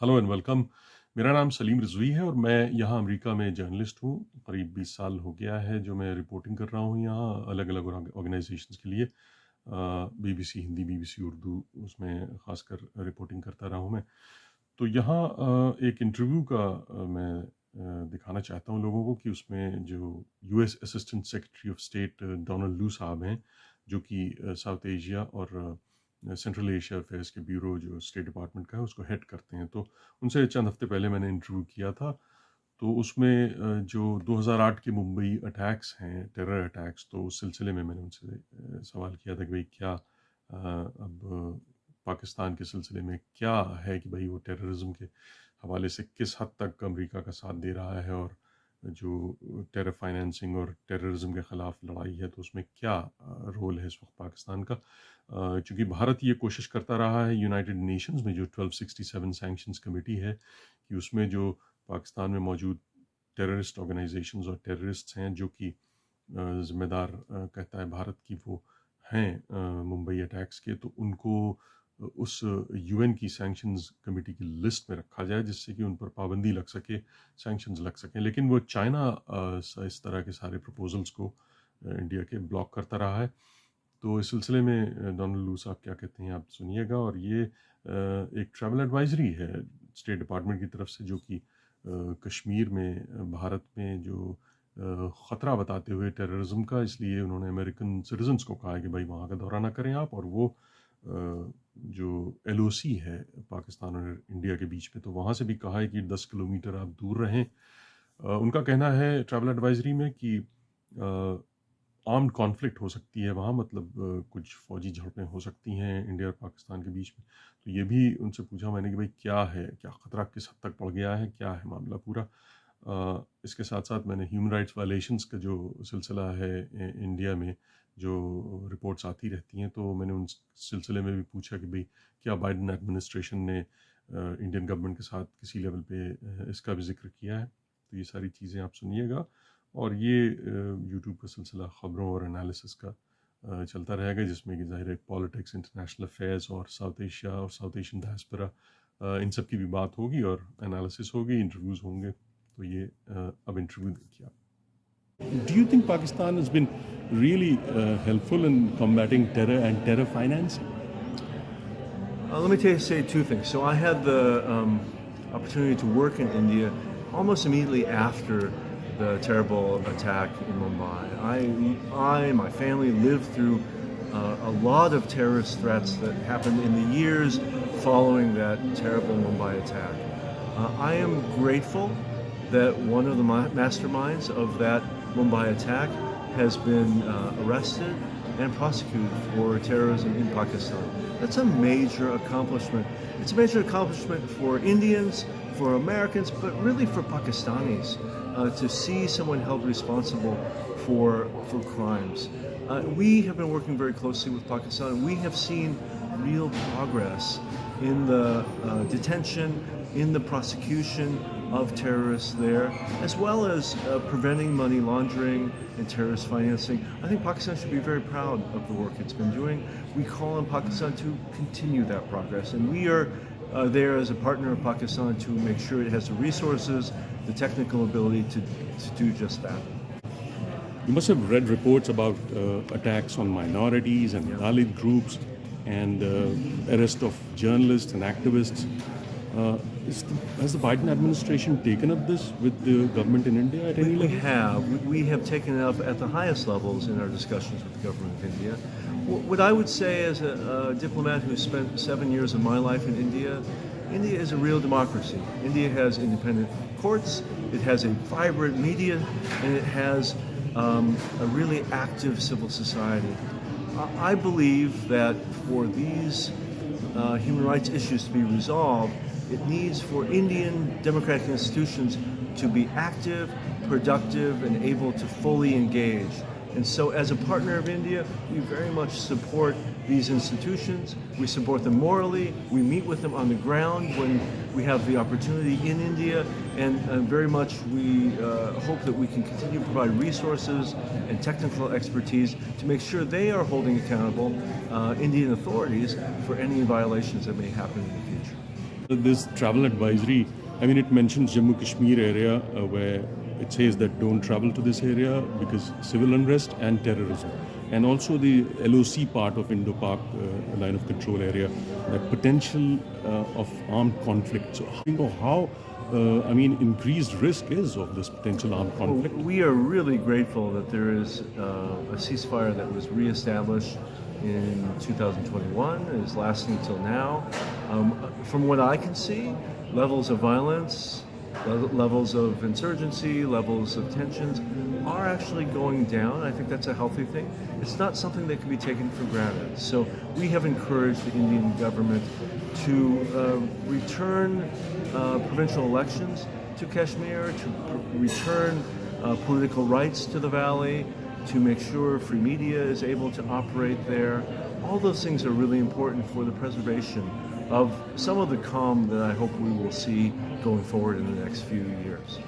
Hello and welcome. मेरा नाम सलीम रिजवी है और मैं यहाँ अमेरिका में जर्नलिस्ट हूँ। करीब 20 साल हो गया है जो मैं रिपोर्टिंग कर रहा हूँ यहाँ अलग अलग ऑर्गेनाइजेशंस के लिए। बीबीसी हिंदी, बीबीसी उर्दू, उसमें ख़ासकर रिपोर्टिंग करता रहा हूँ मैं। तो यहाँ एक इंटरव्यू का मैं दिखाना चाहता हूँ लोगों को कि उसमें जो US assistant secretary of state Donald लू साहब हैं, जो कि साउथ एशिया और सेंट्रल एशिया अफेयर्स के ब्यूरो जो स्टेट डिपार्टमेंट का है उसको हेड करते हैं। तो उनसे चंद हफ्ते पहले मैंने इंटरव्यू किया था। तो उसमें जो 2008 के मुंबई अटैक्स हैं, टेरर अटैक्स, तो उस सिलसिले में मैंने उनसे सवाल किया था कि भाई क्या अब पाकिस्तान के सिलसिले में क्या है कि भाई वो टेररिज्म के हवाले से किस हद तक अमेरिका का साथ दे रहा है, और जो टेरर फाइनेंसिंग और टेररिज्म के ख़िलाफ़ लड़ाई है तो उसमें क्या रोल है इस वक्त पाकिस्तान का। चूँकि भारत ये कोशिश करता रहा है यूनाइटेड नेशंस में जो 1267 सैंक्शंस कमेटी है कि उसमें जो पाकिस्तान में मौजूद टेररिस्ट ऑर्गेनाइजेशंस और टेररिस्ट्स हैं जो कि ज़िम्मेदार कहता है भारत की वो हैं मुंबई अटैक्स के, तो उनको उस यूएन की सैंक्शंस कमेटी की लिस्ट में रखा जाए जिससे कि उन पर पाबंदी लग सके, सैंक्शंस लग सकें। लेकिन वो चाइना इस तरह के सारे प्रपोजल्स को इंडिया के ब्लॉक करता रहा है। तो इस सिलसिले में डोनाल्ड लू साहब क्या कहते हैं आप सुनिएगा। और ये एक ट्रैवल एडवाइजरी है स्टेट डिपार्टमेंट की तरफ से जो कि कश्मीर में भारत में जो ख़तरा बताते हुए टेररिज्म का, इसलिए उन्होंने अमेरिकन सिटीजन्स को कहा है कि भाई वहाँ का दौरा ना करें आप। और वो जो एलओसी है पाकिस्तान और इंडिया के बीच में, तो वहाँ से भी कहा है कि 10 किलोमीटर आप दूर रहें। उनका कहना है ट्रैवल एडवाइजरी में कि आर्म्ड कॉन्फ्लिक्ट हो सकती है वहाँ, मतलब कुछ फ़ौजी झड़पें हो सकती हैं इंडिया और पाकिस्तान के बीच में। तो ये भी उनसे पूछा मैंने कि भाई क्या है, क्या ख़तरा किस हद तक बढ़ गया है, क्या है मामला पूरा। इसके साथ साथ मैंने ह्यूमन राइट्स वायलेशंस का जो सिलसिला है इंडिया में जो रिपोर्ट्स आती रहती हैं, तो मैंने उन सिलसिले में भी पूछा कि भाई क्या बाइडन एडमिनिस्ट्रेशन ने इंडियन गवर्नमेंट के साथ किसी लेवल पे इसका भी जिक्र किया है। तो ये सारी चीज़ें आप सुनिएगा। और ये यूट्यूब का सिलसिला ख़बरों और एनालिसिस का चलता रहेगा, जिसमें कि ज़ाहिर है पॉलिटिक्स, इंटरनेशनल अफेयर्स और साउथ एशिया और साउथ एशियन डायस्पोरा, इन सब की भी बात होगी और एनालिसिस होगी, इंटरव्यूज़ होंगे। तो ये अब इंटरव्यू देखिए आप। Do you think Pakistan has been really helpful in combating terror and terror financing? Let me say two things. So I had the opportunity to work in India almost immediately after the terrible attack in Mumbai. My family lived through a lot of terrorist threats that happened in the years following that terrible Mumbai attack. I am grateful that one of the masterminds of that Mumbai attack has been arrested and prosecuted for terrorism in Pakistan. That's a major accomplishment. It's a major accomplishment for Indians, for Americans, but really for Pakistanis to see someone held responsible for crimes. We have been working very closely with Pakistan, and we have seen real progress in the detention, in the prosecution of terrorists there, as well as preventing money laundering and terrorist financing. I think Pakistan should be very proud of the work it's been doing. We call on Pakistan to continue that progress, and we are there as a partner of Pakistan to make sure it has the resources, the technical ability to do just that. You must have read reports about attacks on minorities and Dalit groups and arrest of journalists and activists. Has the Biden administration taken up this with the government in India at any level? We have taken it up at the highest levels in our discussions with the government of India. What I would say as a diplomat who spent 7 years of my life in India, India is a real democracy. India has independent courts, it has a vibrant media, and it has a really active civil society. I believe that for these human rights issues to be resolved, it needs for Indian democratic institutions to be active, productive, and able to fully engage. And so as a partner of India, we very much support these institutions. We support them morally. We meet with them on the ground when we have the opportunity in India. And very much we hope that we can continue to provide resources and technical expertise to make sure they are holding accountable Indian authorities for any violations that may happen in the future. This travel advisory, I mean, it mentions Jammu Kashmir area where it says that don't travel to this area because civil unrest and terrorism. And also the LOC part of Indo-Pak line of control area, that potential of armed conflict. So you know how, I mean, increased risk is of this potential armed conflict. We are really grateful that there is a ceasefire that was reestablished in 2021 and is lasting until now. From what I can see, levels of violence, levels of insurgency, levels of tensions are actually going down. I think that's a healthy thing. It's not something that can be taken for granted. So we have encouraged the Indian government to return provincial elections to Kashmir, to return political rights to the valley, to make sure free media is able to operate there. All those things are really important for the preservation of some of the calm that I hope we will see going forward in the next few years.